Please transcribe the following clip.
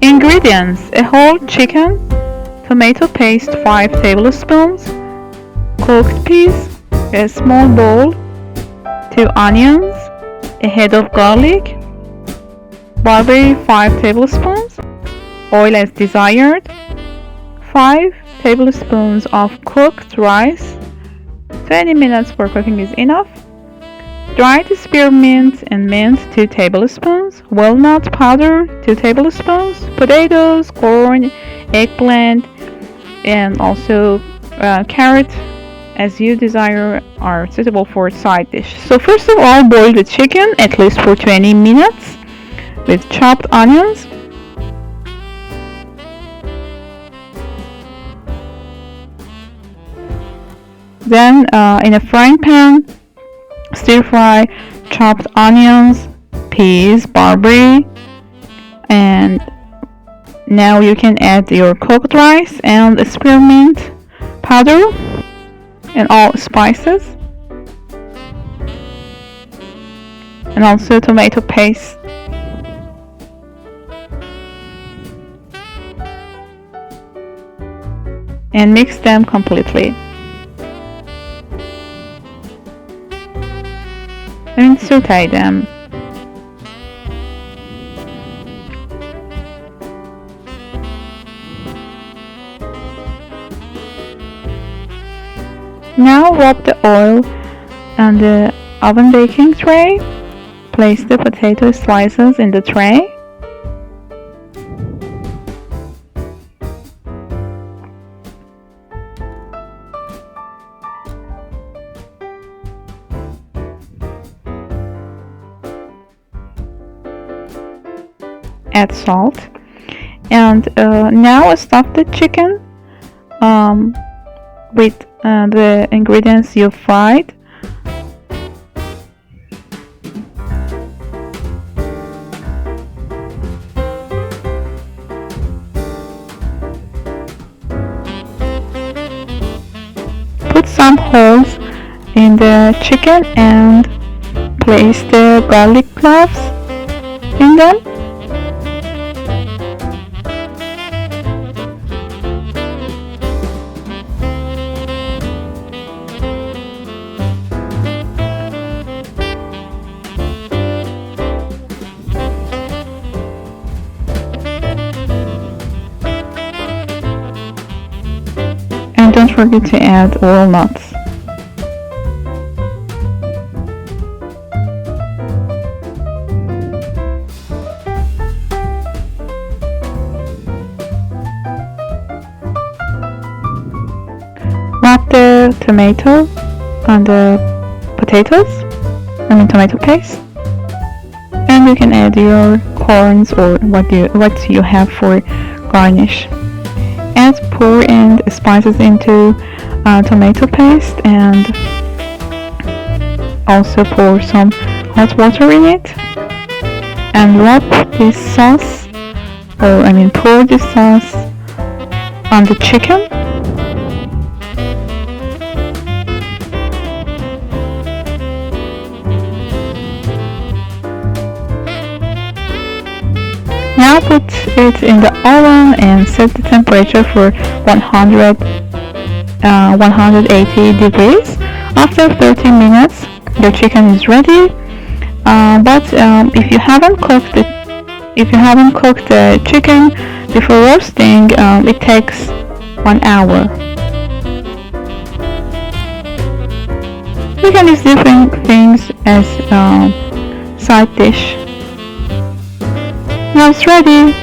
Ingredients: a whole chicken, tomato paste 5 tablespoons, cooked peas, a small bowl, 2 onions, a head of garlic, Barberry 5 tablespoons, oil as desired, 5 tablespoons of cooked rice, 20 minutes for cooking is enough, dried spearmint and mint 2 tablespoons, walnut powder 2 tablespoons, potatoes, corn, eggplant, and also carrot as you desire are suitable for side dish. So first of all, boil the chicken at least for 20 minutes with chopped onions. Then in a frying pan, stir fry chopped onions, peas, barberry, and now you can add your cooked rice and spearmint powder and all spices, and also tomato paste. And mix them completely. And saute them. Now rub the oil on the oven baking tray. Place the potato slices in the tray. Add salt, and now stuff the chicken with the ingredients you fried. Put some holes in the chicken and place the garlic cloves in them. And don't forget to add walnuts. Wrap the tomato on the potatoes, tomato paste, and you can add your corns or what you have for garnish. Add pour and spices into tomato paste, and also pour some hot water in it, and rub this sauce, or pour this sauce on the chicken. Now put it in the oven and set the temperature for 180 degrees. After 30 minutes, the chicken is ready. But if you haven't cooked the chicken before roasting, it takes 1 hour. You can use different things as side dish. Now it's ready.